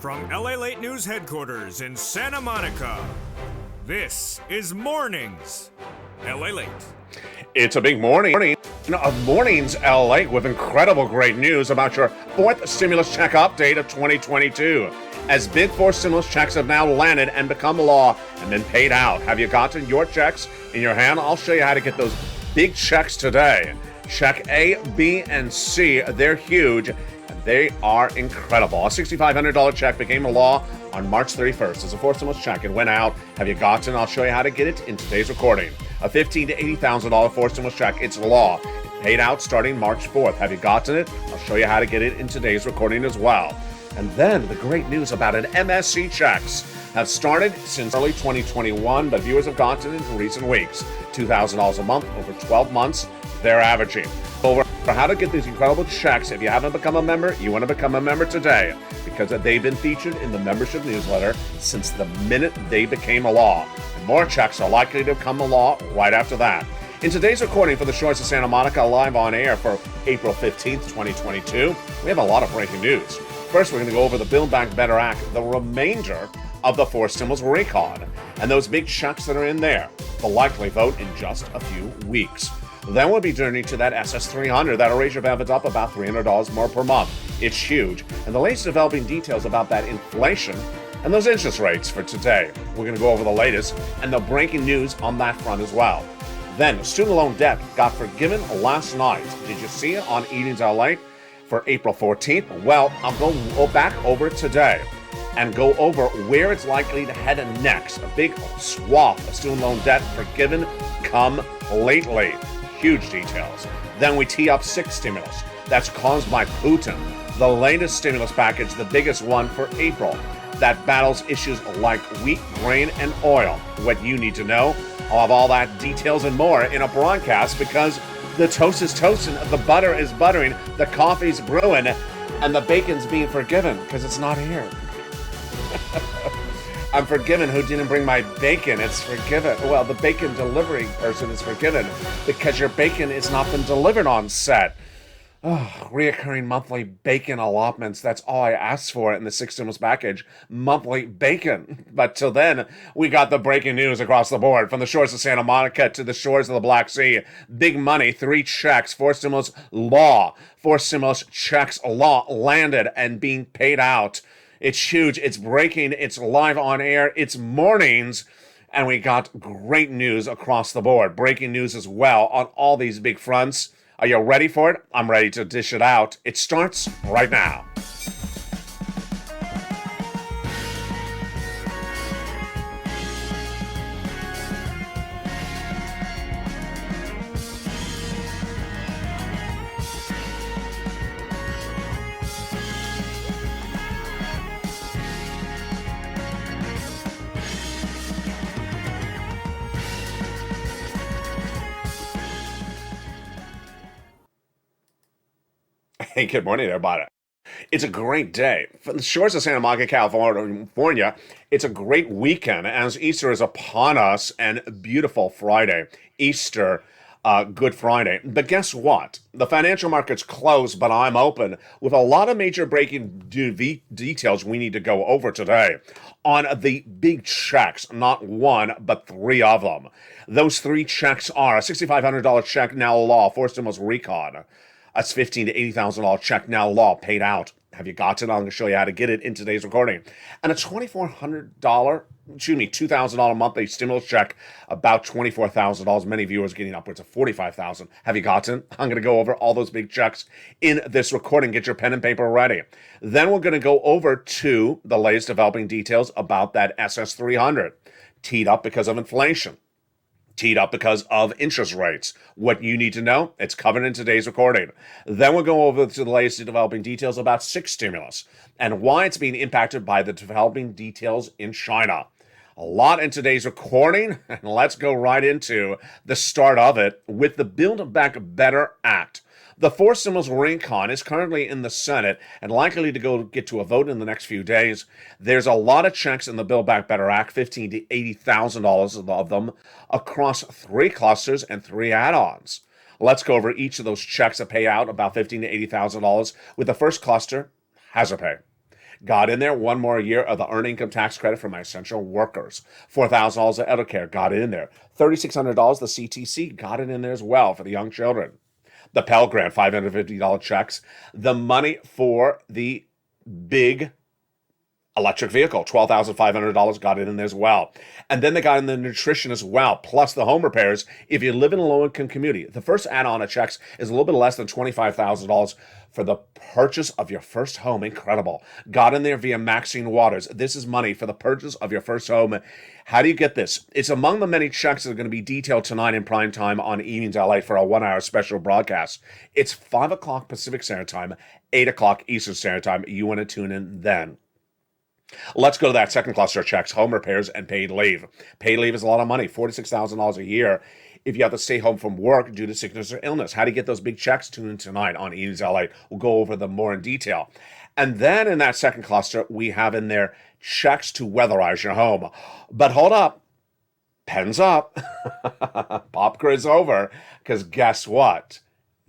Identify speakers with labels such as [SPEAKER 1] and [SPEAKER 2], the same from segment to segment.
[SPEAKER 1] From LALATE News Headquarters in Santa Monica, this is Mornings LALATE.
[SPEAKER 2] It's a big morning of Mornings LA with incredible great news about your fourth stimulus check update of 2022. As big four stimulus checks have now landed and become law and been paid out. Have you gotten your checks in your hand? I'll show you how to get those big checks today. Check A, B, and C. They're huge. They are incredible. A $6,500 check became a law on March 31st. It's a fourth stimulus check. It went out. Have you gotten? I'll show you how to get it in today's recording. A $15,000 to $80,000 fourth stimulus check. It's law. It paid out starting March 4th. Have you gotten it? I'll show you how to get it in today's recording as well. And then the great news about an MSC checks have started since early 2021, but viewers have gotten it in recent weeks. $2,000 a month over 12 months. They're averaging. For how to get these incredible checks, if you haven't become a member, you want to become a member today because they've been featured in the membership newsletter since the minute they became a law. And more checks are likely to become a law right after that. In today's recording for the shores of Santa Monica, live on air for April 15th, 2022, we have a lot of breaking news. First, we're going to go over the Build Back Better Act, the remainder of the four stimulus recon, and those big checks that are in there. The likely vote in just a few weeks. Then we'll be journeying to that SS300. That'll raise your benefits up about $300 more per month. It's huge. And the latest developing details about that inflation and those interest rates for today. We're going to go over the latest and the breaking news on that front as well. Then, student loan debt got forgiven last night. Did you see it on Eden's LA for April 14th? Well, I'll go back over today and go over where it's likely to head next. A big swath of student loan debt forgiven come lately. Huge details. Then we tee up six stimulus that's caused by Putin. The latest stimulus package, the biggest one for April, that battles issues like wheat, grain, and oil. What you need to know. I'll have all that details and more in a broadcast because the toast is toasting, the butter is buttering, the coffee's brewing, and the bacon's being forgiven because it's not here. I'm forgiven who didn't bring my bacon. It's forgiven. Well, the bacon delivery person is forgiven because your bacon has not been delivered on set. Oh, reoccurring monthly bacon allotments. That's all I asked for in the six stimulus package. Monthly bacon. But till then, we got the breaking news across the board. From the shores of Santa Monica to the shores of the Black Sea. Big money, three checks, four stimulus law. Four stimulus checks law landed and being paid out. It's huge. It's breaking. It's live on air. It's mornings. And we got great news across the board. Breaking news as well on all these big fronts. Are you ready for it? I'm ready to dish it out. It starts right now. Hey, good morning, everybody. It's a great day. From the shores of Santa Monica, California, it's a great weekend as Easter is upon us and beautiful Friday. Easter, Good Friday. But guess what? The financial markets closed, but I'm open with a lot of major breaking details we need to go over today on the big checks, not one, but three of them. Those three checks are a $6,500 check, now law, four stimulus recon. That's $15,000 to $80,000 check, now law, paid out. Have you got it? I'm going to show you how to get it in today's recording. And a $2,000 monthly stimulus check, about $24,000. Many viewers getting upwards of $45,000. Have you gotten? I'm going to go over all those big checks in this recording. Get your pen and paper ready. Then we're going to go over to the latest developing details about that SS300. Teed up because of inflation. Teed up because of interest rates. What you need to know, it's covered in today's recording. Then we'll go over to the latest developing details about six stimulus and why it's being impacted by the developing details in China. A lot in today's recording, and let's go right into the start of it with the Build Back Better Act. The fourth stimulus recon is currently in the Senate and likely to get to a vote in the next few days. There's a lot of checks in the Build Back Better Act, $15,000 to $80,000 of them across three clusters and three add-ons. Let's go over each of those checks that pay out about $15,000 to $80,000 with the first cluster, hazard pay. Got in there, one more year of the earned income tax credit for my essential workers. $4,000 of Edicare, got it in there. $3,600 the CTC, got it in there as well for the young children. The Pell Grant, $550 checks. The money for the big electric vehicle, $12,500, got it in there as well. And then they got in the nutrition as well, plus the home repairs. If you live in a low-income community, the first add-on of checks is a little bit less than $25,000 for the purchase of your first home. Incredible. Got in there via Maxine Waters. This is money for the purchase of your first home. How do you get this? It's among the many checks that are going to be detailed tonight in prime time on Evenings LA for a 1-hour special broadcast. It's 5 o'clock Pacific Standard Time, 8 o'clock Eastern Standard Time. You want to tune in then. Let's go to that second cluster of checks, home repairs and paid leave. Paid leave is a lot of money, $46,000 a year if you have to stay home from work due to sickness or illness. How do you get those big checks? Tune in tonight on Evenings LA. We'll go over them more in detail. And then in that second cluster, we have in there checks to weatherize your home. But hold up. Pens up. Pop quiz over. Because guess what?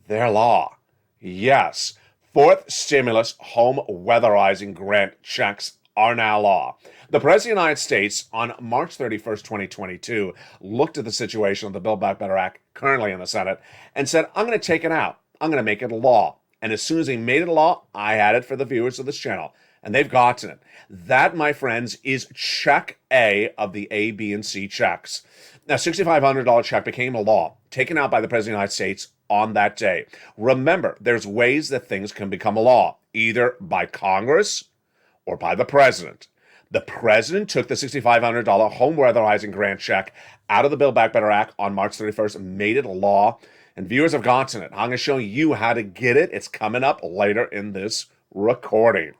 [SPEAKER 2] They're law. Yes. Fourth stimulus home weatherizing grant checks are now law. The President of the United States on March 31st, 2022, looked at the situation of the Build Back Better Act currently in the Senate and said, I'm going to take it out. I'm going to make it a law. And as soon as he made it a law, I had it for the viewers of this channel. And they've gotten it. That, my friends, is check A of the A, B, and C checks. Now, $6,500 check became a law, taken out by the President of the United States on that day. Remember, there's ways that things can become a law, either by Congress or by the president. The president took the $6,500 home weatherizing grant check out of the Build Back Better Act on March 31st and made it a law. And viewers have gotten it. I'm going to show you how to get it. It's coming up later in this recording.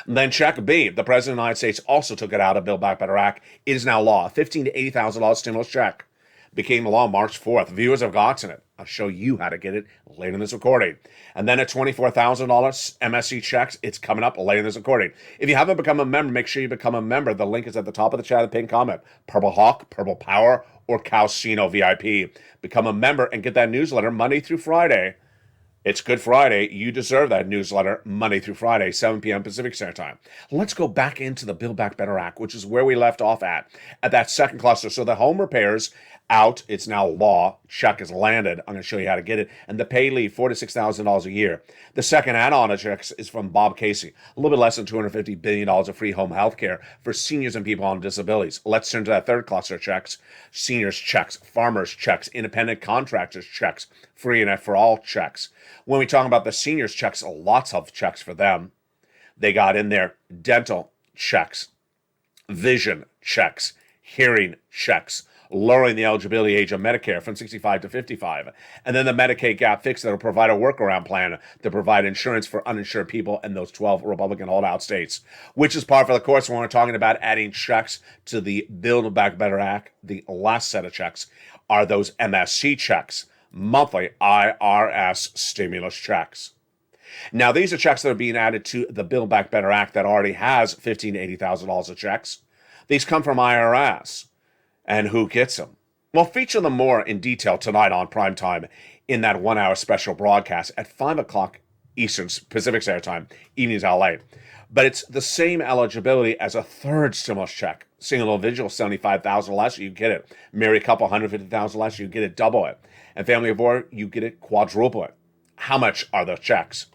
[SPEAKER 2] And then check B. The president of the United States also took it out of Build Back Better Act. It is now law. $15,000 to $80,000 stimulus check became law March 4th. Viewers have gotten it. I'll show you how to get it later in this recording. And then at $24,000 MSC checks, it's coming up later in this recording. If you haven't become a member, make sure you become a member. The link is at the top of the chat, the pinned comment. Purple Hawk, Purple Power, or Calcino VIP. Become a member and get that newsletter Monday through Friday. It's Good Friday. You deserve that newsletter Monday through Friday, 7 p.m. Pacific Standard Time. Let's go back into the Build Back Better Act, which is where we left off at that second cluster. So the home repairs out. It's now law. Check is landed. I'm going to show you how to get it. And the pay leave, $4,000 to $6,000 a year. The second add-on of checks is from Bob Casey. A little bit less than $250 billion of free home health care for seniors and people on disabilities. Let's turn to that third cluster of checks. Seniors checks, farmers checks, independent contractors checks, free and for all checks. When we talk about the seniors checks, lots of checks for them. They got in there dental checks, vision checks, hearing checks, lowering the eligibility age of Medicare from 65 to 55. And then the Medicaid gap fix that will provide a workaround plan to provide insurance for uninsured people in those 12 Republican holdout states, which is par for the course when we're talking about adding checks to the Build Back Better Act. The last set of checks are those MSC checks, monthly IRS stimulus checks. Now, these are checks that are being added to the Build Back Better Act that already has $15,000 to $80,000 of checks. These come from IRS. And who gets them? We'll feature them more in detail tonight on prime time in that 1-hour special broadcast at 5 o'clock Eastern Pacific Standard Time, Evenings LA. But it's the same eligibility as a third stimulus check. Single individual, $75,000 less, you get it. Married couple, $150,000 less, you get it, double it. And family of four, you get it, quadruple it. How much are those checks?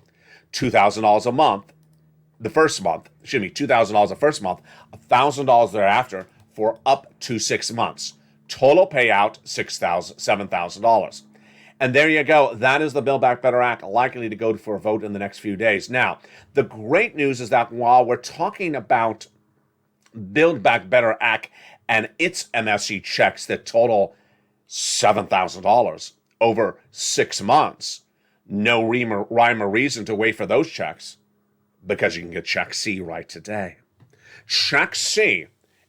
[SPEAKER 2] $2,000 a month, the first month. $2,000 the first month, $1,000 thereafter, for up to 6 months. Total payout, $7,000. And there you go. That is the Build Back Better Act, likely to go for a vote in the next few days. Now, the great news is that while we're talking about Build Back Better Act and its MSC checks that total $7,000 over 6 months, no rhyme or reason to wait for those checks, because you can get Check C right today. Check C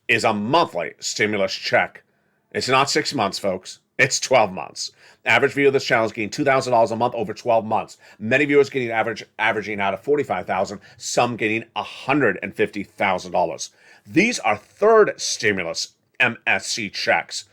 [SPEAKER 2] is a monthly stimulus check. It's not 6 months, folks. It's 12 months. Average viewer of this channel is getting $2,000 a month over 12 months. Many viewers getting averaging out of $45,000, some getting $150,000. These are third stimulus MSC checks.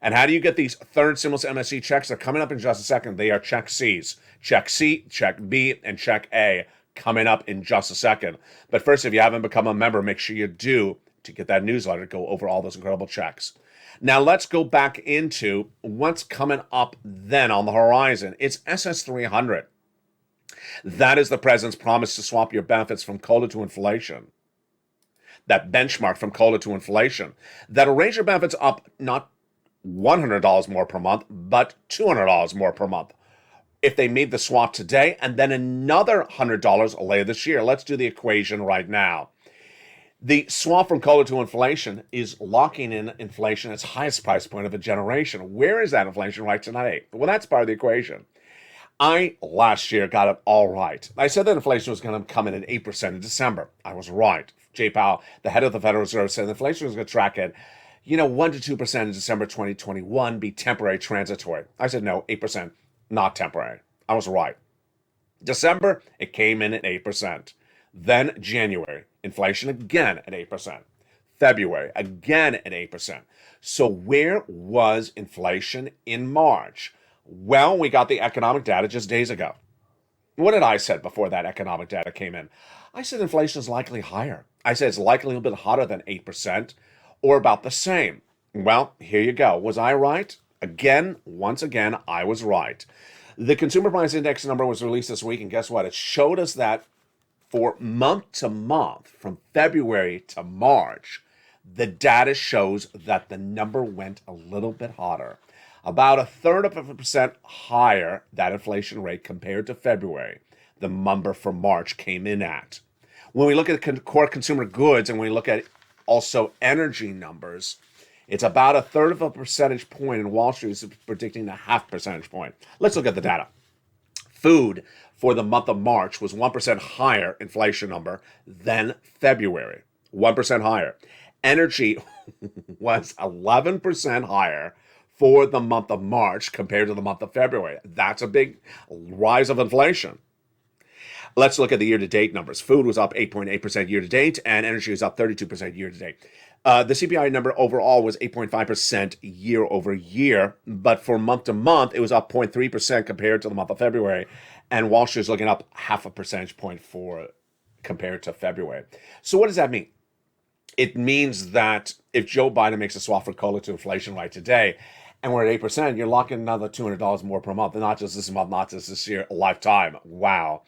[SPEAKER 2] And how do you get these third stimulus MSC checks? They're coming up in just a second. They are Check C's. Check C, Check B, and Check A coming up in just a second. But first, if you haven't become a member, make sure you do to get that newsletter, go over all those incredible checks. Now let's go back into what's coming up then on the horizon. It's SS300. That is the president's promise to swap your benefits from COLA to inflation. That benchmark from COLA to inflation. That'll raise your benefits up not $100 more per month, but $200 more per month if they made the swap today, and then another $100 later this year. Let's do the equation right now. The swap from COLA to inflation is locking in inflation at its highest price point of a generation. Where is that inflation right today? Well, that's part of the equation. I, last year, got it all right. I said that inflation was going to come in at 8% in December. I was right. Jay Powell, the head of the Federal Reserve, said inflation was going to track at 1 to 2% in December 2021, be temporary, transitory. I said, no, 8%, not temporary. I was right. December, it came in at 8%. Then January, inflation again at 8%. February, again at 8%. So where was inflation in March? Well, we got the economic data just days ago. What did I say before that economic data came in? I said inflation is likely higher. I said it's likely a little bit hotter than 8% or about the same. Well, here you go. Was I right? Once again, I was right. The Consumer Price Index number was released this week, and guess what? It showed us that for month to month, from February to March, the data shows that the number went a little bit hotter. About 1/3% higher, that inflation rate compared to February, the number for March came in at. When we look at core consumer goods and we look at also energy numbers, it's about 1/3 of a percentage point, and Wall Street is predicting 0.5 percentage point. Let's look at the data. Food for the month of March was 1% higher inflation number than February, 1% higher. Energy was 11% higher for the month of March compared to the month of February. That's a big rise of inflation. Let's look at the year-to-date numbers. Food was up 8.8% year-to-date, and energy was up 32% year-to-date. The CPI number overall was 8.5% year over year, but for month to month, it was up 0.3% compared to the month of February, and Wall Street is looking up 0.5 percentage point compared to February. So what does that mean? It means that if Joe Biden makes a swap for COLA to inflation right today, and we're at 8%, you're locking another $200 more per month, and not just this month, not just this year, a lifetime. Wow.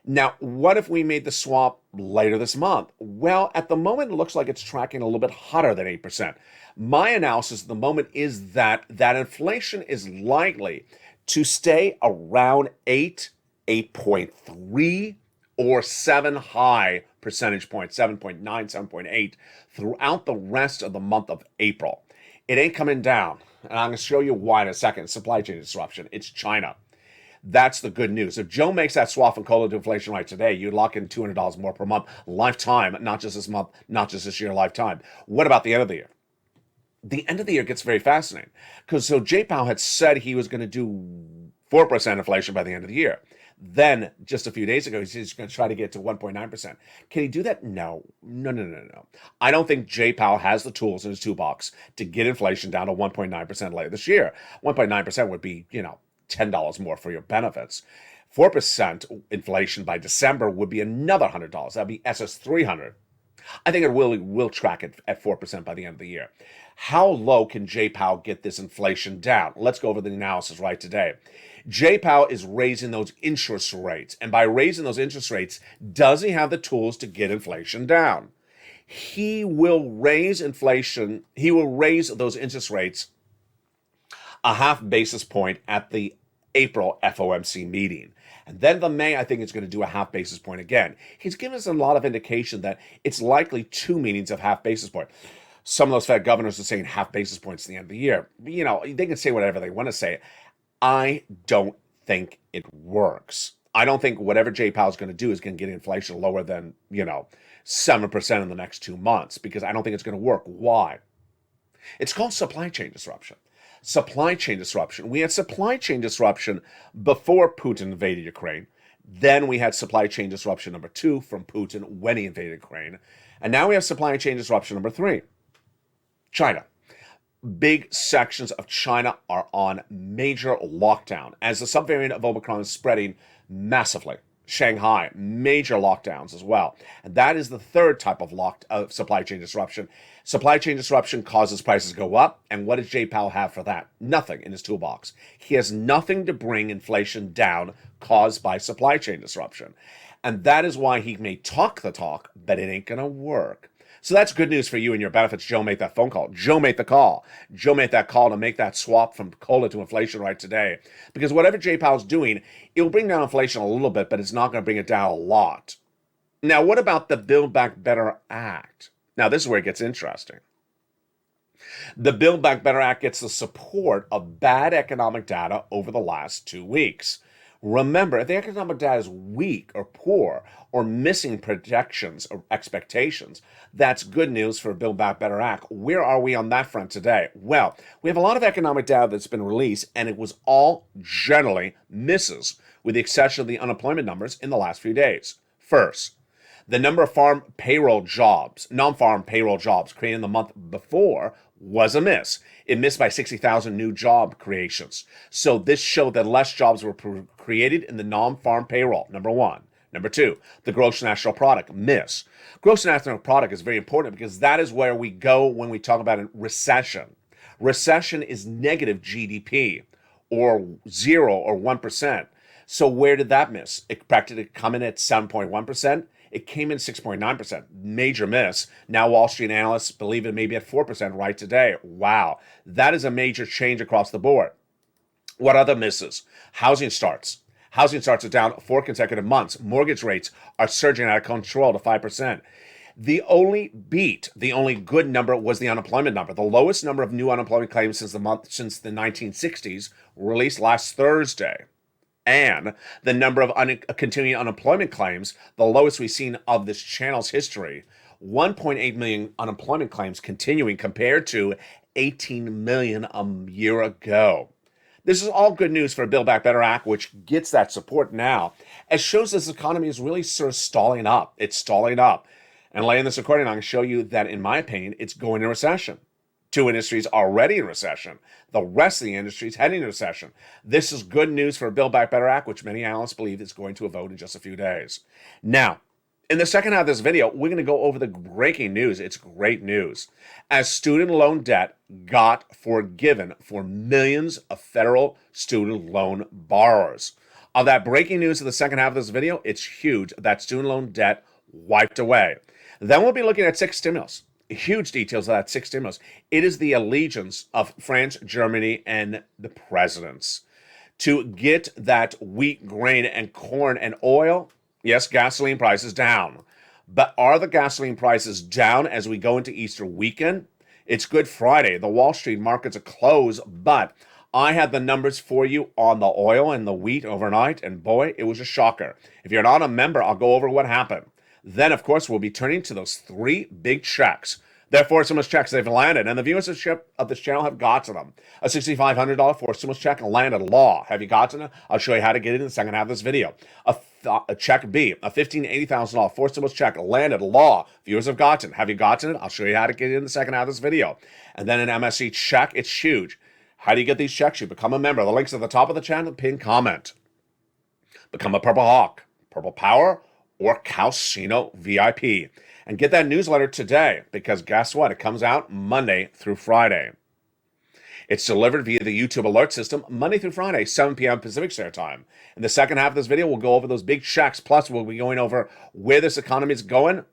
[SPEAKER 2] Now, what if we made the swap later this month? Well, at the moment, it looks like it's tracking a little bit hotter than 8%. My analysis at the moment is that inflation is likely to stay around 8.3, or 7 high percentage points, 7.9, 7.8, throughout the rest of the month of April. It ain't coming down, and I'm going to show you why in a second. Supply chain disruption. It's China. That's the good news. If Joe makes that swap from COLA to inflation right today, you lock in $200 more per month, lifetime, not just this month, not just this year, lifetime. What about the end of the year? The end of the year gets very fascinating because Jay Powell had said he was going to do 4% inflation by the end of the year. Then, just a few days ago, he's going to try to get to 1.9%. Can he do that? No. I don't think Jay Powell has the tools in his toolbox to get inflation down to 1.9% later this year. 1.9% would be, $10 more for your benefits. 4% inflation by December would be another $100. That'd be SS300. I think it will track it at 4% by the end of the year. How low can Jay Powell get this inflation down? Let's go over the analysis right today. Jay Powell is raising those interest rates. And by raising those interest rates, does he have the tools to get inflation down? He will raise inflation. He will raise those interest rates 0.5 basis point at the April FOMC meeting. And then the May, I think it's going to do 0.5 basis point again. He's given us a lot of indication that it's likely 2 meetings of 0.5 basis point. Some of those Fed governors are saying 0.5 basis points at the end of the year. They can say whatever they want to say. I don't think it works. I don't think whatever Jay Powell's going to do is going to get inflation lower than, 7% in the next 2 months, because I don't think it's going to work. Why? It's called supply chain disruption. Supply chain disruption. We had supply chain disruption before Putin invaded Ukraine. Then we had supply chain disruption number 2 from Putin when he invaded Ukraine. And now we have supply chain disruption number 3. China. Big sections of China are on major lockdown as the subvariant of Omicron is spreading massively. Shanghai, major lockdowns as well. And that is the third type of supply chain disruption. Supply chain disruption causes prices to go up. And what does Jay Powell have for that? Nothing in his toolbox. He has nothing to bring inflation down caused by supply chain disruption. And that is why he may talk the talk, but it ain't going to work. So that's good news for you and your benefits. Joe made that phone call. Joe made the call. Joe made that call to make that swap from COLA to inflation right today. Because whatever Jay Powell's doing, it will bring down inflation a little bit, but it's not going to bring it down a lot. Now, what about the Build Back Better Act? Now, this is where it gets interesting. The Build Back Better Act gets the support of bad economic data over the last 2 weeks. Remember, if the economic data is weak or poor or missing projections or expectations, that's good news for Build Back Better Act. Where are we on that front today? Well, we have a lot of economic data that's been released, and it was all generally misses, with the exception of the unemployment numbers in the last few days. First, the number of non-farm payroll jobs created in the month before was a miss. It missed by 60,000 new job creations. So this showed that less jobs were created in the non-farm payroll, number one. Number two, the gross national product, miss. Gross national product is very important because that is where we go when we talk about a recession. Recession is negative GDP, or 0 or 1%. So where did that miss? It practically come in at 7.1%. It came in 6.9%, major miss. Now Wall Street analysts believe it may be at 4% right today. Wow, that is a major change across the board. What other misses? Housing starts. Housing starts are down 4 consecutive months. Mortgage rates are surging out of control to 5%. The only good number was the unemployment number. The lowest number of new unemployment claims since the 1960s, released last Thursday. And the number of continuing unemployment claims, the lowest we've seen of this channel's history, 1.8 million unemployment claims continuing compared to 18 million a year ago. This is all good news for Build Back Better Act, which gets that support now. It shows this economy is really sort of stalling up. It's stalling up. And laying this recording, I'm going to show you that, in my opinion, it's going into recession. 2 industries already in recession. The rest of the industry is heading into recession. This is good news for Build Back Better Act, which many analysts believe is going to a vote in just a few days. Now, in the second half of this video, we're going to go over the breaking news. It's great news. As student loan debt got forgiven for millions of federal student loan borrowers. Of that breaking news in the second half of this video, it's huge. That student loan debt wiped away. Then we'll be looking at 6 stimulus. Huge details of that 6 stimulus. It is the allegiance of France, Germany, and the presidents to get that wheat, grain, and corn and oil. Yes, gasoline prices down. But are the gasoline prices down as we go into Easter weekend? It's Good Friday. The Wall Street markets are closed, but I had the numbers for you on the oil and the wheat overnight, and boy, it was a shocker. If you're not a member, I'll go over what happened. Then, of course, we'll be turning to those 3 big checks. Therefore, stimulus checks they've landed, and the viewership of this channel have gotten them. A $6,500 for stimulus check landed law. Have you gotten it? I'll show you how to get it in the second half of this video. A check B, a $15,000 for stimulus check landed law. Viewers have gotten. Have you gotten it? I'll show you how to get it in the second half of this video. And then an MSC check. It's huge. How do you get these checks? You become a member. The link's at the top of the channel. Pin comment. Become a Purple Hawk, Purple Power, or Calcino VIP. And get that newsletter today, because guess what? It comes out Monday through Friday. It's delivered via the YouTube alert system Monday through Friday, 7 p.m. Pacific Standard Time. In the second half of this video, we'll go over those big checks. Plus, we'll be going over where this economy is going.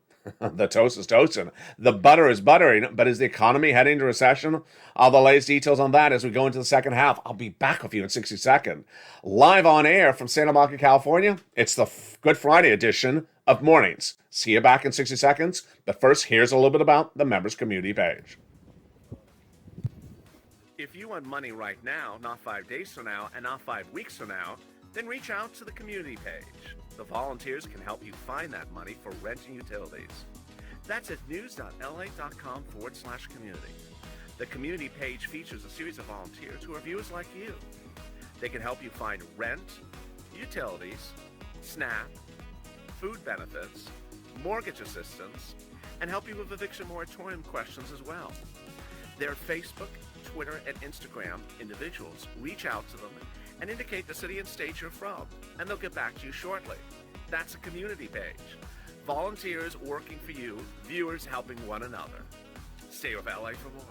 [SPEAKER 2] The toast is toasting. The butter is buttering. But is the economy heading into recession? All the latest details on that as we go into the second half. I'll be back with you in 60 seconds. Live on air from Santa Monica, California. It's the Good Friday edition of Mornings. See you back in 60 seconds. But first, here's a little bit about the members community page. If you want money right now, not 5 days from now, and not 5 weeks from now, then reach out to the community page. The volunteers can help you find that money for rent and utilities. That's at news.la.com/community. The community page features a series of volunteers who are viewers like you. They can help you find rent, utilities, SNAP, food benefits, mortgage assistance, and help you with eviction moratorium questions as well. Their Facebook, Twitter, and Instagram individuals reach out to them and indicate the city and state you're from, and they'll get back to you shortly. That's a community page. Volunteers working for you, viewers helping one another. Stay with LA for more.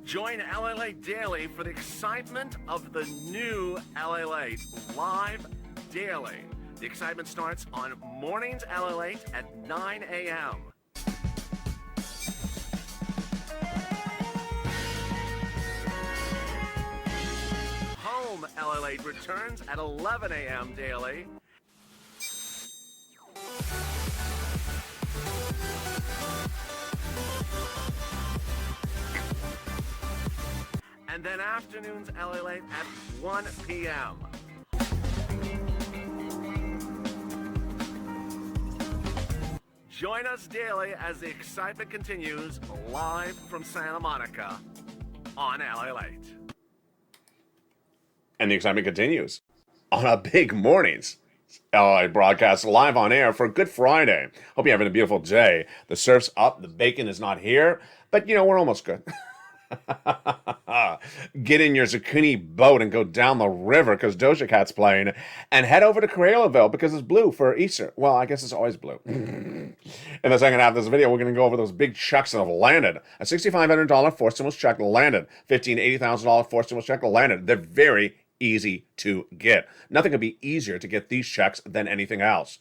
[SPEAKER 2] Join LALATE Daily for the excitement of the new LALATE live daily. The excitement starts on Mornings LALATE at 9 a.m. Home LALATE returns at 11 a.m. daily. And then afternoons LALATE at 1 p.m. Join us daily as the excitement continues live from Santa Monica on LALATE. And the excitement continues on a big Mornings LALATE broadcast live on air for Good Friday. Hope you're having a beautiful day. The surf's up, the bacon is not here, but we're almost good. Get in your zucchini boat and go down the river because Doja Cat's playing, and head over to Crayolaville because it's blue for Easter. Well, I guess it's always blue. In the second half of this video, we're going to go over those big checks that have landed. A $6,500 forced stimulus check landed. $15,000 to $80,000 forced stimulus check landed. They're very easy to get. Nothing could be easier to get these checks than anything else.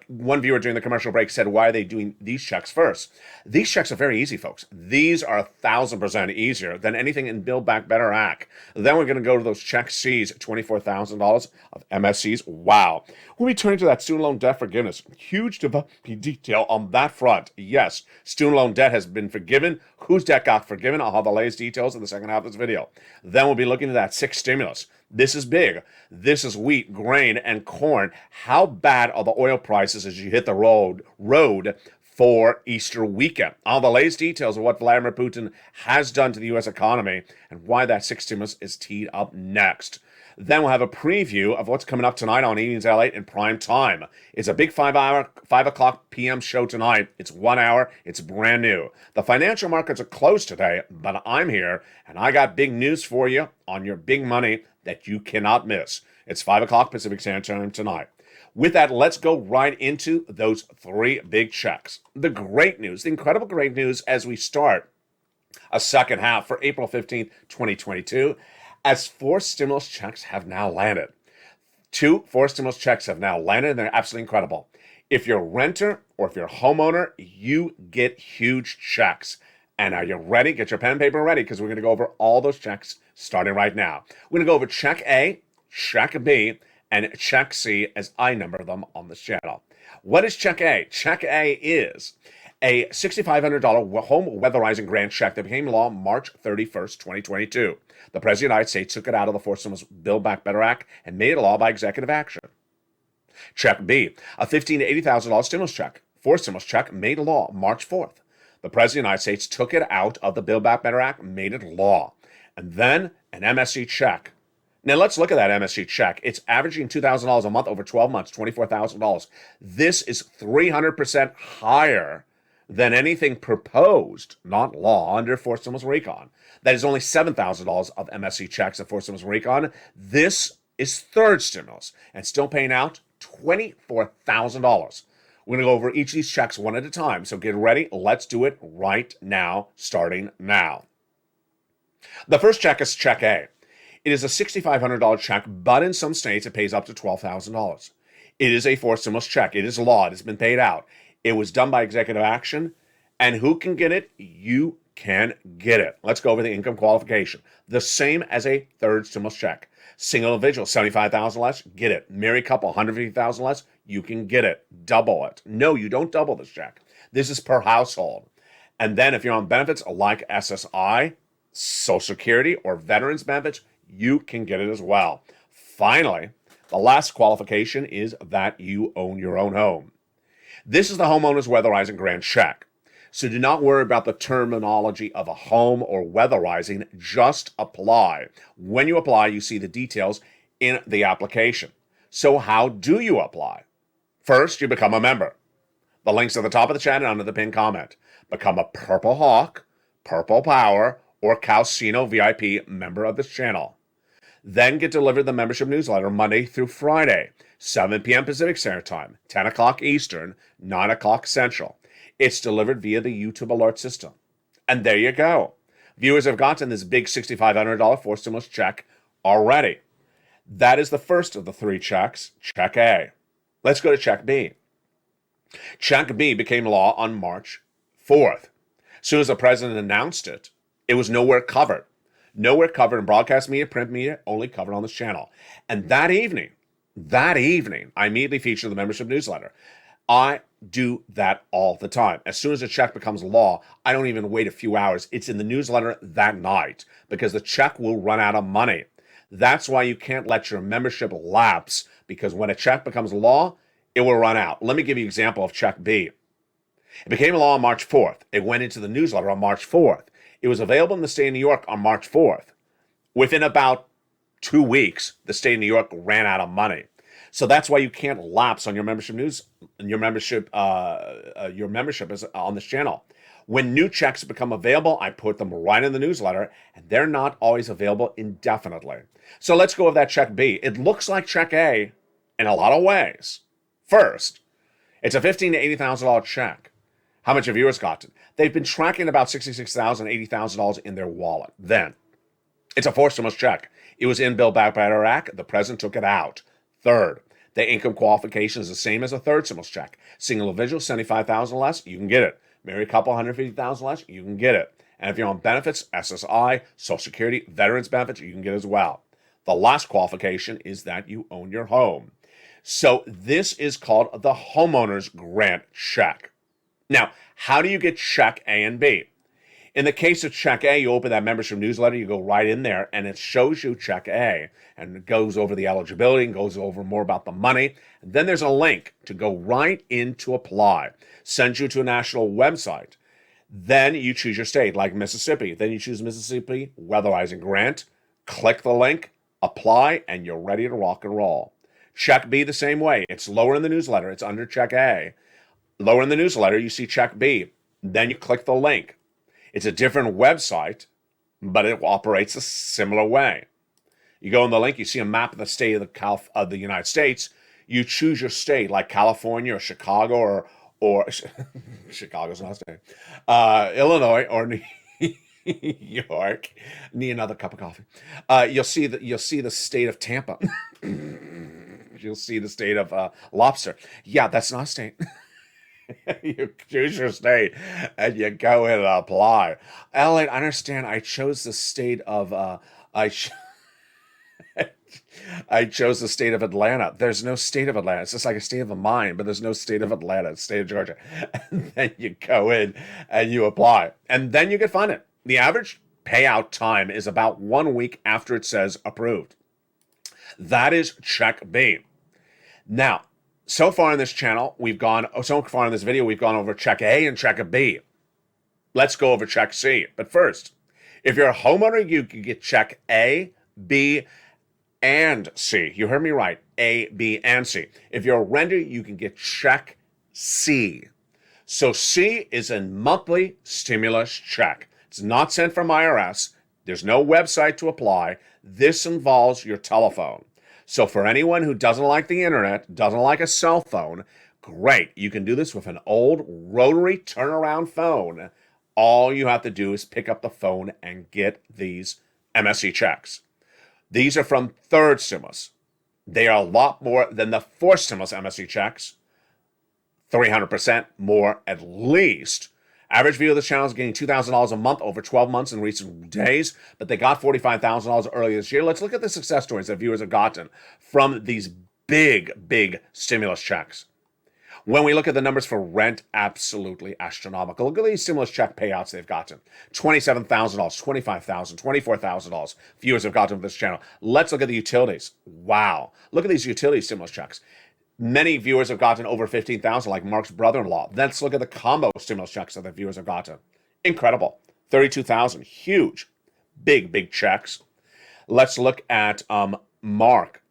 [SPEAKER 2] One viewer during the commercial break said, why are they doing these checks first? These checks are very easy, folks. These are 1,000% easier than anything in Build Back Better Act. Then we're going to go to those check C's, $24,000 of MSCs. Wow. We'll be turning to that student loan debt forgiveness. Huge detail on that front. Yes, student loan debt has been forgiven. Whose debt got forgiven? I'll have the latest details in the second half of this video. Then we'll be looking at that sixth stimulus. This is big. This is wheat, grain, and corn. How bad are the oil prices as you hit the road for Easter weekend? All the latest details of what Vladimir Putin has done to the U.S. economy and why that sixth stimulus is teed up next. Then we'll have a preview of what's coming up tonight on Evenings LALATE in prime time. It's a big 5 o'clock p.m. show tonight. It's 1 hour. It's brand new. The financial markets are closed today, but I'm here, and I got big news for you on your big money that you cannot miss. It's 5 o'clock Pacific Standard Time tonight. With that, let's go right into those three big checks. The great news, the incredible great news as we start a second half for April 15th, 2022, as 4 stimulus checks have now landed. 2 forced stimulus checks have now landed, and they're absolutely incredible. If you're a renter or if you're a homeowner, you get huge checks. And are you ready? Get your pen and paper ready because we're going to go over all those checks starting right now. We're going to go over check A, check B, and check C as I number them on this channel. What is check A? Check A is a $6,500 home weatherizing grant check that became law March 31st, 2022. The President of the United States took it out of the Forced Stimulus Build Back Better Act and made it a law by executive action. Check B, a $15,000 to $80,000 stimulus check, forced stimulus check made law March 4th. The President of the United States took it out of the Build Back Better Act, made it law. And then an MSC check. Now let's look at that MSC check. It's averaging $2,000 a month over 12 months, $24,000. This is 300% higher than anything proposed, not law, under forced stimulus recon. That is only $7,000 of MSC checks at forced stimulus recon. This is third stimulus and still paying out $24,000. We're going to go over each of these checks one at a time. So get ready. Let's do it right now, starting now. The first check is check A. It is a $6,500 check, but in some states it pays up to $12,000. It is a forced stimulus check. It is law. It has been paid out. It was done by executive action. And who can get it? You can get it. Let's go over the income qualification. The same as a third stimulus check. Single individual, $75,000 less, get it. Married couple, $150,000 less, you can get it. Double it. No, you don't double this check. This is per household. And then if you're on benefits like SSI, Social Security, or veterans benefits, you can get it as well. Finally, the last qualification is that you own your own home. This is the homeowner's weatherizing grant check. So do not worry about the terminology of a home or weatherizing. Just apply. When you apply, you see the details in the application. So how do you apply? First, you become a member. The link's at the top of the chat and under the pinned comment. Become a Purple Hawk, Purple Power, or Calcino VIP member of this channel. Then get delivered the membership newsletter Monday through Friday, 7 p.m. Pacific Standard Time, 10 o'clock Eastern, 9 o'clock Central. It's delivered via the YouTube alert system. And there you go. Viewers have gotten this big $6,500 forced stimulus check already. That is the first of the 3 checks, Check A. Let's go to Check B. Check B became law on March 4th. As soon as the president announced it, it was nowhere covered. Nowhere covered in broadcast media, print media, only covered on this channel. And that evening, I immediately featured the membership newsletter. I do that all the time. As soon as a check becomes law, I don't even wait a few hours. It's in the newsletter that night because the check will run out of money. That's why you can't let your membership lapse, because when a check becomes law, it will run out. Let me give you an example of Check B. It became law on March 4th. It went into the newsletter on March 4th. It was available in the state of New York on March 4th. Within about 2 weeks, the state of New York ran out of money. So that's why you can't lapse on your membership your membership is on this channel. When new checks become available, I put them right in the newsletter, and they're not always available indefinitely. So let's go with that Check B. It looks like Check A in a lot of ways. First, it's a $15,000 to $80,000 check. How much have viewers gotten? They've been tracking about $66,000, $80,000 in their wallet. Then, it's a forced stimulus check. It was in Build Back Better Act. The president took it out. Third, the income qualification is the same as a third stimulus check. Single individual, $75,000 less, you can get it. Married couple, $150,000 less, you can get it. And if you're on benefits, SSI, Social Security, veterans benefits, you can get as well. The last qualification is that you own your home. So this is called the homeowner's grant check. Now, how do you get Check A and B? In the case of Check A, you open that membership newsletter, you go right in there, and it shows you Check A, and it goes over the eligibility and goes over more about the money. And then there's a link to go right in to apply. Sends you to a national website. Then you choose your state, like Mississippi. Then you choose Mississippi Weatherizing Grant. Click the link, apply, and you're ready to rock and roll. Check B the same way. It's lower in the newsletter. It's under Check A. Lower in the newsletter, you see Check B. Then you click the link. It's a different website, but it operates a similar way. You go in the link, you see a map of the state of the United States. You choose your state, like California or Chicago or Chicago's not a state, Illinois or New York. Need another cup of coffee. You'll see the state of Tampa. You'll see the state of lobster. Yeah, that's not a state. You choose your state and you go in and apply. LA, I understand. I chose the state of I chose the state of Atlanta. There's no state of Atlanta. It's just like a state of a mind, but there's no state of Atlanta. It's state of Georgia. And then you go in and you apply, and then you get funded. The average payout time is about 1 week after it says approved. That is Check B. Now, so far in this channel, we've gone over Check A and Check B. Let's go over Check C. But first, if you're a homeowner, you can get Check A, B, and C. You heard me right. A, B, and C. If you're a renter, you can get Check C. So C is a monthly stimulus check. It's not sent from IRS. There's no website to apply. This involves your telephone. So for anyone who doesn't like the internet, doesn't like a cell phone, great. You can do this with an old rotary turnaround phone. All you have to do is pick up the phone and get these MSC checks. These are from third stimulus. They are a lot more than the fourth stimulus MSC checks. 300% more at least. Average view of this channel is getting $2,000 a month over 12 months in recent days, but they got $45,000 earlier this year. Let's look at the success stories that viewers have gotten from these big stimulus checks. When we look at the numbers for rent, absolutely astronomical. Look at these stimulus check payouts they've gotten. $27,000, $25,000, $24,000 viewers have gotten from this channel. Let's look at the utilities. Wow. Look at these utility stimulus checks. Many viewers have gotten over $15,000, like Mark's brother-in-law. Let's look at the combo stimulus checks that the viewers have gotten. Incredible. $32,000. Huge. Big checks. Let's look at Mark.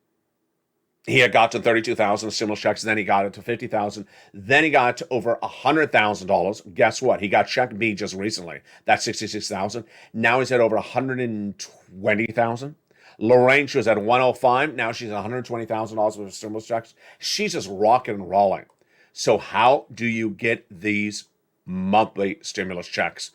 [SPEAKER 2] He had gotten $32,000 stimulus checks, then he got it to $50,000, then he got to over $100,000. Guess what? He got Check B just recently. That's $66,000. Now he's at over $120,000. Lorraine, she was at 105. Now she's at $120,000 with stimulus checks. She's just rocking and rolling. So how do you get these monthly stimulus checks?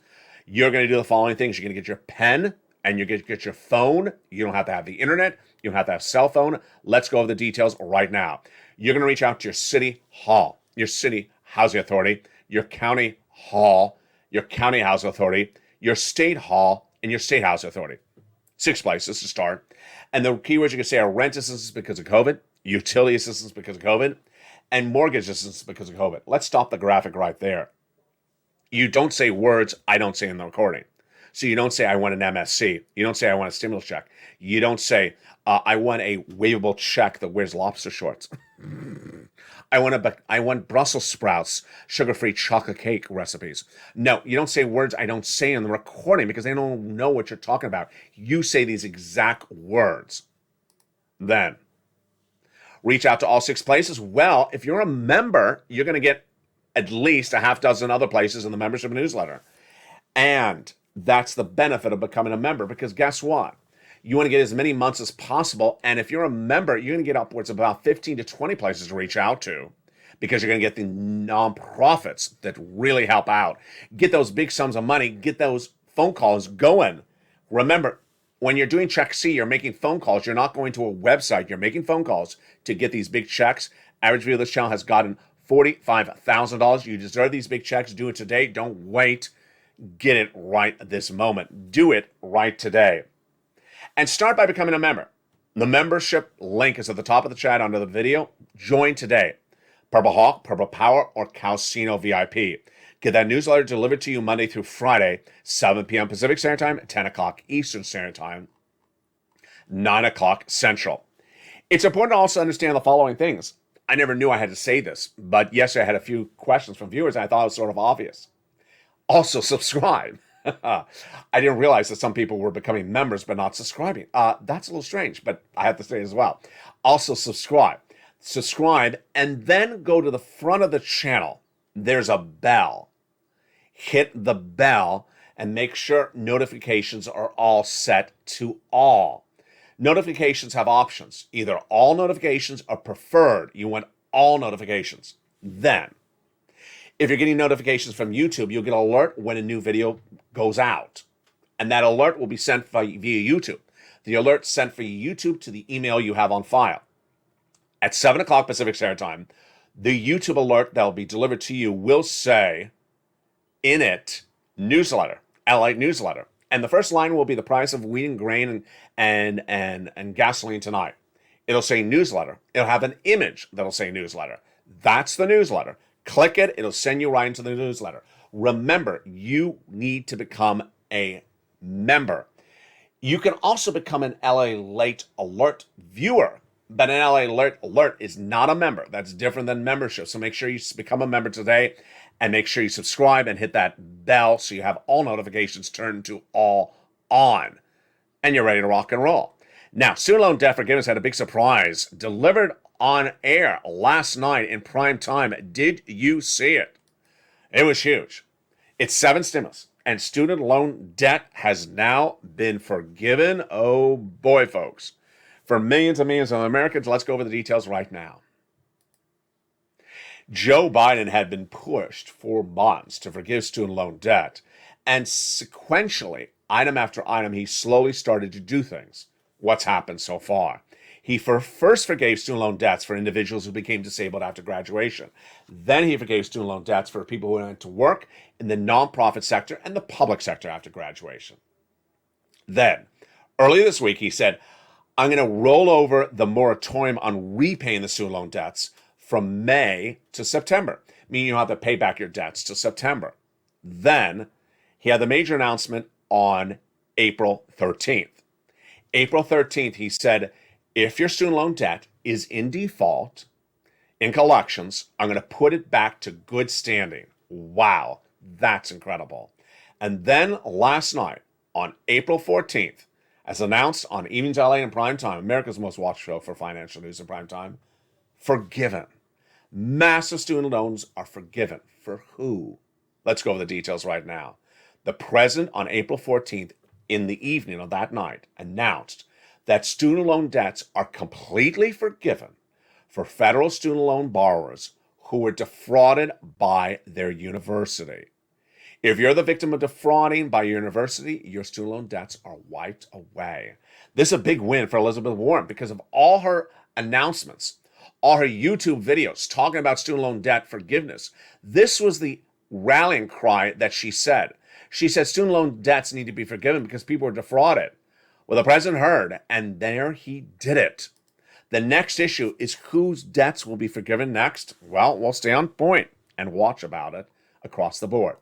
[SPEAKER 2] You're going to do the following things. You're going to get your pen and you're going to get your phone. You don't have to have the internet. You don't have to have a cell phone. Let's go over the details right now. You're going to reach out to your city hall, your city housing authority, your county hall, your county housing authority, your state hall, and your state housing authority. 6 places to start. And the keywords you can say are rent assistance because of COVID, utility assistance because of COVID, and mortgage assistance because of COVID. Let's stop the graphic right there. You don't say words I don't say in the recording. So you don't say, I want an MSC. You don't say, I want a stimulus check. You don't say, I want a waivable check that wears lobster shorts. I want Brussels sprouts, sugar-free chocolate cake recipes. No, you don't say words I don't say in the recording because they don't know what you're talking about. You say these exact words. Then, reach out to all 6 places. Well, if you're a member, you're going to get at least a half dozen other places in the membership newsletter. And that's the benefit of becoming a member, because guess what? You want to get as many months as possible. And if you're a member, you're going to get upwards of about 15 to 20 places to reach out to, because you're going to get the nonprofits that really help out. Get those big sums of money. Get those phone calls going. Remember, when you're doing Check C, you're making phone calls. You're not going to a website. You're making phone calls to get these big checks. Average viewer of this channel has gotten $45,000. You deserve these big checks. Do it today. Don't wait. Get it right this moment. Do it right today. And start by becoming a member. The membership link is at the top of the chat under the video. Join today. Purple Hawk, Purple Power, or Calcino VIP. Get that newsletter delivered to you Monday through Friday, 7 p.m. Pacific Standard Time, 10 o'clock Eastern Standard Time, 9 o'clock Central. It's important to also understand the following things. I never knew I had to say this, but yesterday I had a few questions from viewers and I thought it was sort of obvious. Also, subscribe. I didn't realize that some people were becoming members but not subscribing. That's a little strange, but I have to say it as well. Also, subscribe. Subscribe, and then go to the front of the channel. There's a bell. Hit the bell and make sure notifications are all set to all. Notifications have options. Either all notifications or preferred. You want all notifications. Then, if you're getting notifications from YouTube, you'll get an alert when a new video goes out. And that alert will be sent via YouTube. The alert sent via YouTube to the email you have on file. At 7 o'clock Pacific Standard Time, the YouTube alert that will be delivered to you will say in it, newsletter, LALATE newsletter. And the first line will be the price of wheat and grain and gasoline tonight. It'll say newsletter. It'll have an image that'll say newsletter. That's the newsletter. Click it. It'll send you right into the newsletter. Remember, you need to become a member. You can also become an LALATE alert viewer, but an LALATE alert is not a member. That's different than membership. So make sure you become a member today and make sure you subscribe and hit that bell so you have all notifications turned to all on and you're ready to rock and roll. Now, student loan debt forgiveness had a big surprise delivered on air last night in prime time. Did you see it? It was huge. It's 7 stimulus, and student loan debt has now been forgiven. Oh boy, folks. For millions and millions of Americans, let's go over the details right now. Joe Biden had been pushed for months to forgive student loan debt, and sequentially, item after item, he slowly started to do things. What's happened so far? He first forgave student loan debts for individuals who became disabled after graduation. Then he forgave student loan debts for people who went to work in the nonprofit sector and the public sector after graduation. Then, earlier this week, he said, I'm going to roll over the moratorium on repaying the student loan debts from May to September, meaning you don't have to pay back your debts till September. Then, he had the major announcement on April 13th. April 13th, he said, if your student loan debt is in default, in collections, I'm going to put it back to good standing. Wow, that's incredible. And then last night, on April 14th, as announced on Evenings LA in prime time, America's most watched show for financial news in prime time, forgiven. Massive student loans are forgiven. For who? Let's go over the details right now. The president on April 14th, in the evening of that night, announced that student loan debts are completely forgiven for federal student loan borrowers who were defrauded by their university. If you're the victim of defrauding by your university, your student loan debts are wiped away. This is a big win for Elizabeth Warren because of all her announcements, all her YouTube videos talking about student loan debt forgiveness. This was the rallying cry that she said. She said student loan debts need to be forgiven because people were defrauded. Well, the president heard, and there he did it. The next issue is whose debts will be forgiven next. Well, we'll stay on point and watch about it across the board.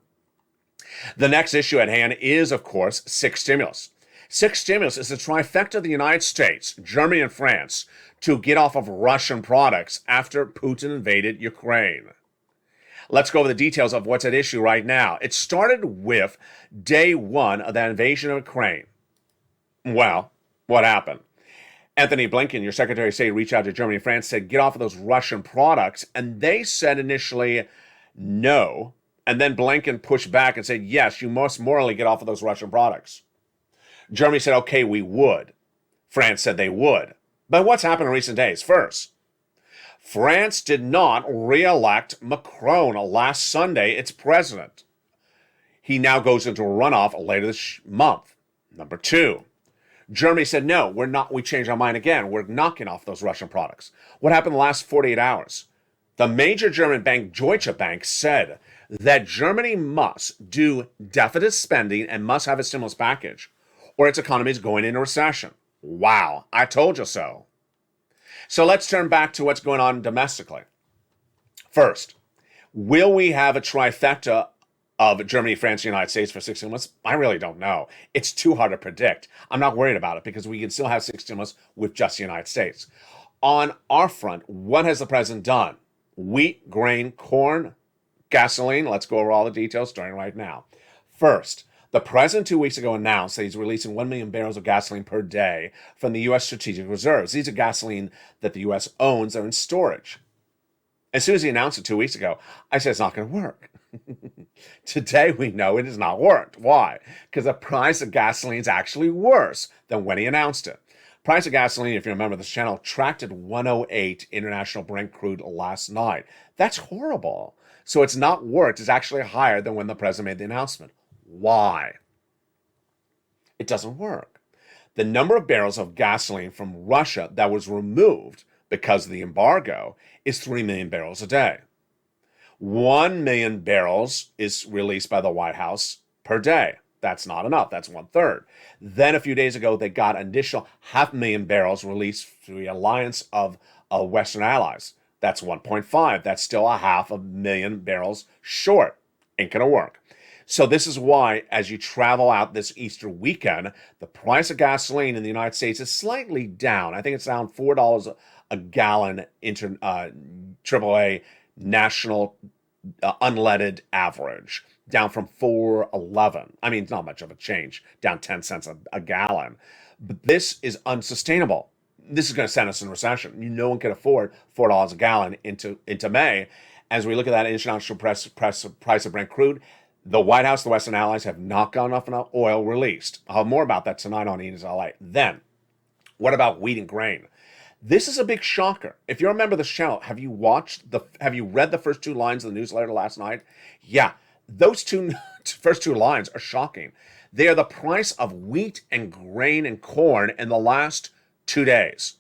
[SPEAKER 2] The next issue at hand is, of course, six stimulus. Six stimulus is the trifecta of the United States, Germany, and France to get off of Russian products after Putin invaded Ukraine. Let's go over the details of what's at issue right now. It started with day one of the invasion of Ukraine. Well, what happened? Anthony Blinken, your Secretary of State, reached out to Germany and France, said, get off of those Russian products. And they said initially, no. And then Blinken pushed back and said, yes, you must morally get off of those Russian products. Germany said, okay, we would. France said they would. But what's happened in recent days? First, France did not re-elect Macron last Sunday, its president. He now goes into a runoff later this month. Number two, Germany said, no, we changed our mind again. We're knocking off those Russian products. What happened in the last 48 hours? The major German bank, Deutsche Bank, said that Germany must do deficit spending and must have a stimulus package, or its economy is going into recession. Wow, I told you so. So let's turn back to what's going on domestically. First, will we have a trifecta of Germany, France, and the United States for six stimulus? I really don't know. It's too hard to predict. I'm not worried about it because we can still have six stimulus with just the United States. On our front, what has the president done? Wheat, grain, corn, gasoline. Let's go over all the details starting right now. First, the president 2 weeks ago announced that he's releasing 1 million barrels of gasoline per day from the U.S. strategic reserves. These are gasoline that the U.S. owns. They're in storage. As soon as he announced it 2 weeks ago, I said it's not going to work. Today we know it has not worked. Why? Because the price of gasoline is actually worse than when he announced it. Price of gasoline, if you remember this channel, tracked at 108 international Brent crude last night. That's horrible. So it's not worked. It's actually higher than when the president made the announcement. Why? It doesn't work. The number of barrels of gasoline from Russia that was removed because of the embargo is 3 million barrels a day. 1 million barrels is released by the White House per day. That's not enough. That's 1/3. Then a few days ago, they got an additional 500,000 barrels released through the alliance of Western allies. That's 1.5. That's still 500,000 barrels short. Ain't gonna work. So this is why, as you travel out this Easter weekend, the price of gasoline in the United States is slightly down. I think it's down $4 a gallon AAA national unleaded average, down from $4.11. I mean, it's not much of a change, down 10 cents a gallon. But this is unsustainable. This is going to send us in recession. No one can afford $4 a gallon into May. As we look at that international price of Brent crude, the White House, the Western allies have not got enough oil released. I'll have more about that tonight on Ian's LA. Then, what about wheat and grain? This is a big shocker. If you remember this channel, have you read the first two lines of the newsletter last night? Yeah, those first two lines are shocking. They are the price of wheat and grain and corn in the last 2 days.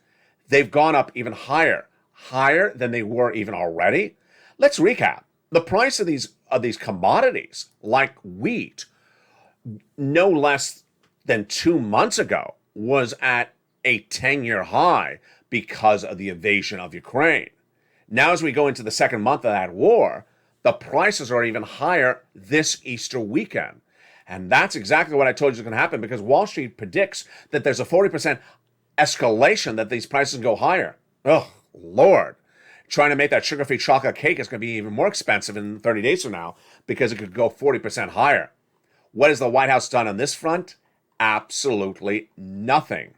[SPEAKER 2] They've gone up even higher than they were even already. Let's recap. The price of these commodities, like wheat, no less than 2 months ago, was at a 10-year high because of the invasion of Ukraine. Now, as we go into the second month of that war, the prices are even higher this Easter weekend. And that's exactly what I told you is going to happen, because Wall Street predicts that there's a 40% escalation, that these prices go higher. Oh, Lord. Trying to make that sugar-free chocolate cake is going to be even more expensive in 30 days from now, because it could go 40% higher. What has the White House done on this front? Absolutely nothing.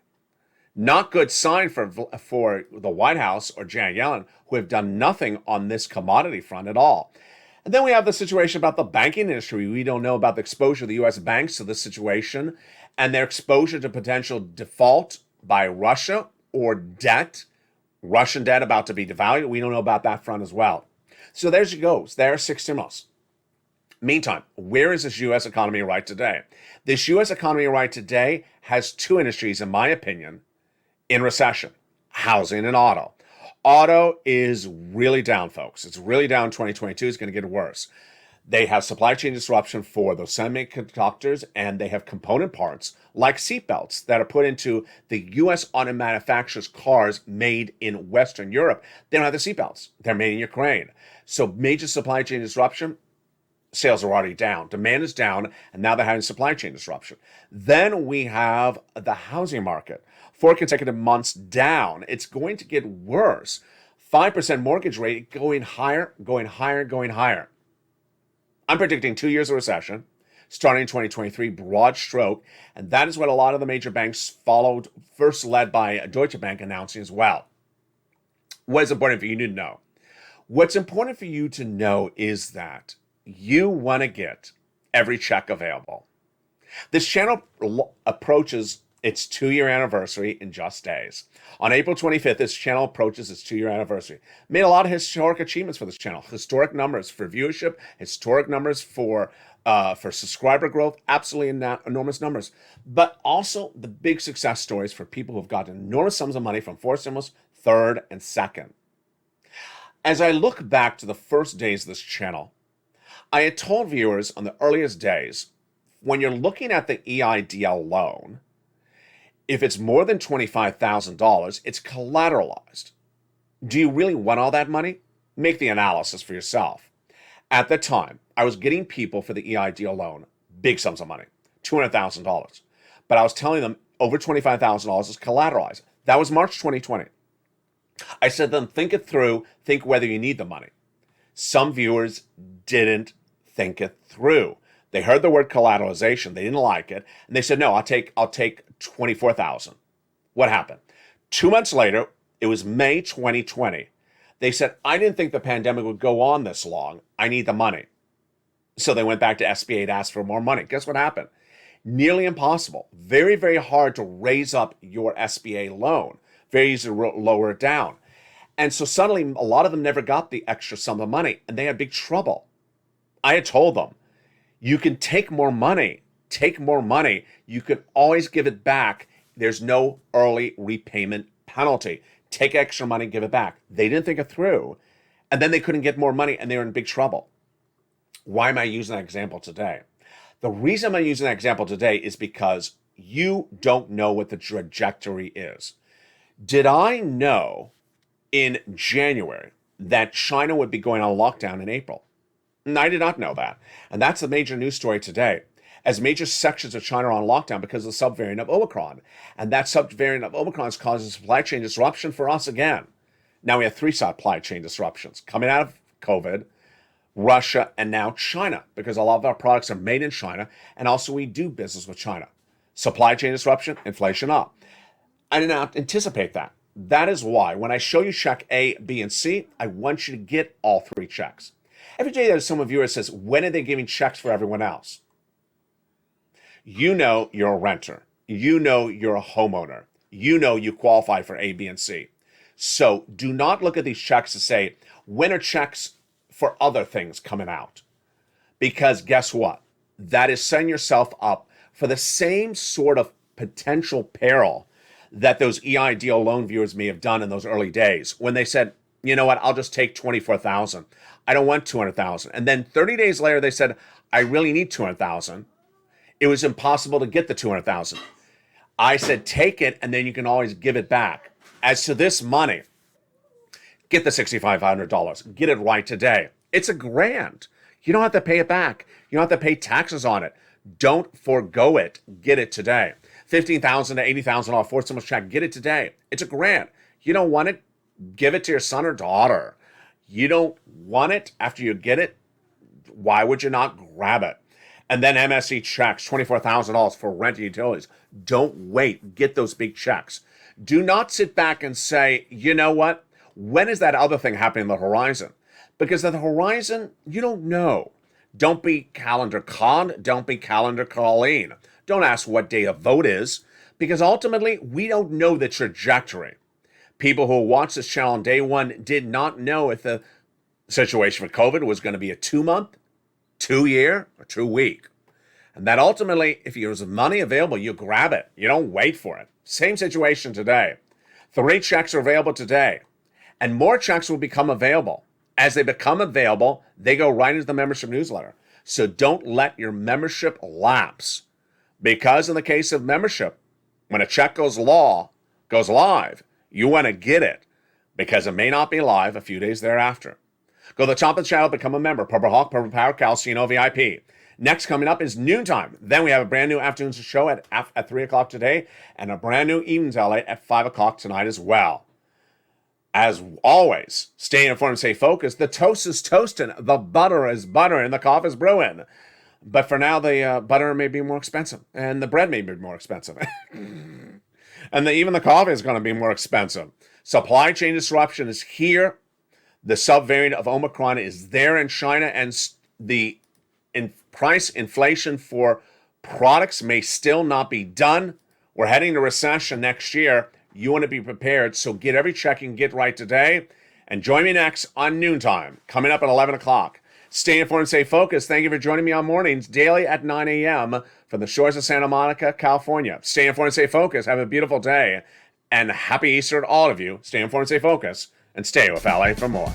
[SPEAKER 2] Not good sign for the White House or Janet Yellen, who have done nothing on this commodity front at all. And then we have the situation about the banking industry. We don't know about the exposure of the U.S. banks to this situation and their exposure to potential default by Russia or debt, Russian debt about to be devalued. We don't know about that front as well. So there she goes. There are 6 stimulus. Meantime, where is this U.S. economy right today? This U.S. economy right today has 2 industries, in my opinion, in recession: housing and auto. Auto is really down, folks. It's really down. 2022 is going to get worse. They have supply chain disruption for those semiconductors, and they have component parts like seatbelts that are put into the U.S. auto manufacturers' cars made in Western Europe. They don't have the seatbelts. They're made in Ukraine. So major supply chain disruption. Sales are already down. Demand is down, and now they're having supply chain disruption. Then we have the housing market. 4 consecutive months down. It's going to get worse. 5% mortgage rate going higher, going higher, going higher. I'm predicting 2 years of recession, starting in 2023, broad stroke, and that is what a lot of the major banks followed, first led by Deutsche Bank announcing as well. What is important for you to know? What's important for you to know is that you want to get every check available. This channel approaches its 2-year anniversary in just days. On April 25th, this channel approaches its 2-year anniversary. Made a lot of historic achievements for this channel. Historic numbers for viewership, historic numbers for subscriber growth, absolutely enormous numbers. But also the big success stories for people who've gotten enormous sums of money from 4th stimulus, 3rd, and 2nd. As I look back to the first days of this channel, I had told viewers on the earliest days, when you're looking at the EIDL loan, if it's more than $25,000, it's collateralized. Do you really want all that money? Make the analysis for yourself. At the time, I was getting people for the EIDL loan big sums of money, $200,000. But I was telling them over $25,000 is collateralized. That was March 2020. I said to them, think it through, think whether you need the money. Some viewers didn't think it through. They heard the word collateralization, they didn't like it, and they said, no, I'll take $24,000. What happened? 2 months later, it was May 2020. They said, I didn't think the pandemic would go on this long. I need the money. So they went back to SBA to ask for more money. Guess what happened? Nearly impossible. Very, very hard to raise up your SBA loan. Very easy to lower it down. And so suddenly, a lot of them never got the extra sum of money, and they had big trouble. I had told them, you can take more money. Take more money. You can always give it back. There's no early repayment penalty. Take extra money, give it back. They didn't think it through, and then they couldn't get more money, and they were in big trouble. Why am I using that example today? The reason I'm using that example today is because you don't know what the trajectory is. Did I know in January that China would be going on lockdown in April? And I did not know that. And that's the major news story today, as major sections of China are on lockdown because of the subvariant of Omicron. And that subvariant of Omicron is causing supply chain disruption for us again. Now we have 3 supply chain disruptions coming out of COVID, Russia, and now China, because a lot of our products are made in China, and also we do business with China. Supply chain disruption, inflation up. I did not anticipate that. That is why when I show you check A, B, and C, I want you to get all 3 checks. Every day there's some viewer says, when are they giving checks for everyone else? You know you're a renter. You know you're a homeowner. You know you qualify for A, B, and C. So do not look at these checks and say, when are checks for other things coming out? Because guess what? That is setting yourself up for the same sort of potential peril that those EIDL loan viewers may have done in those early days when they said, you know what, I'll just take $24,000. I don't want $200,000. And then 30 days later, they said, I really need $200,000. It was impossible to get the $200,000. I said, take it, and then you can always give it back. As to this money, get the $6,500. Get it right today. It's $1,000. You don't have to pay it back. You don't have to pay taxes on it. Don't forego it. Get it today. $15,000 to $80,000 4th stimulus check. Get it today. It's $1,000. You don't want it? Give it to your son or daughter. You don't want it after you get it? Why would you not grab it? And then MSE checks, $24,000 for rent and utilities. Don't wait. Get those big checks. Do not sit back and say, you know what? When is that other thing happening on the horizon? Because at the horizon, you don't know. Don't be calendar Con. Don't be calendar Colleen. Don't ask what day a vote is, because ultimately we don't know the trajectory. People who watched this channel on day one did not know if the situation with COVID was going to be a 2-month, 2-year, or 2-week. And that ultimately, if there's money available, you grab it. You don't wait for it. Same situation today. 3 checks are available today, and more checks will become available. As they become available, they go right into the membership newsletter. So don't let your membership lapse, because in the case of membership, when a check goes live, you want to get it, because it may not be live a few days thereafter. Go to the top of the channel, become a member. Purple Hawk, Purple Power, Calcino VIP. Next, coming up is noontime. Then we have a brand new afternoon show at 3 o'clock today, and a brand new evenings LA at 5 o'clock tonight as well. As always, stay informed and stay focused. The toast is toasting, the butter is buttering, the coffee is brewing. But for now, the butter may be more expensive, and the bread may be more expensive. And even the coffee is going to be more expensive. Supply chain disruption is here. The subvariant of Omicron is there in China, and the price inflation for products may still not be done. We're heading to recession next year. You want to be prepared, so get every check you can get right today. And join me next on Noontime, coming up at 11 o'clock. Stay informed and stay focused. Thank you for joining me on mornings, daily at 9 a.m. from the shores of Santa Monica, California. Stay informed and stay focused. Have a beautiful day. And happy Easter to all of you. Stay informed and stay focused. And stay with LA for more.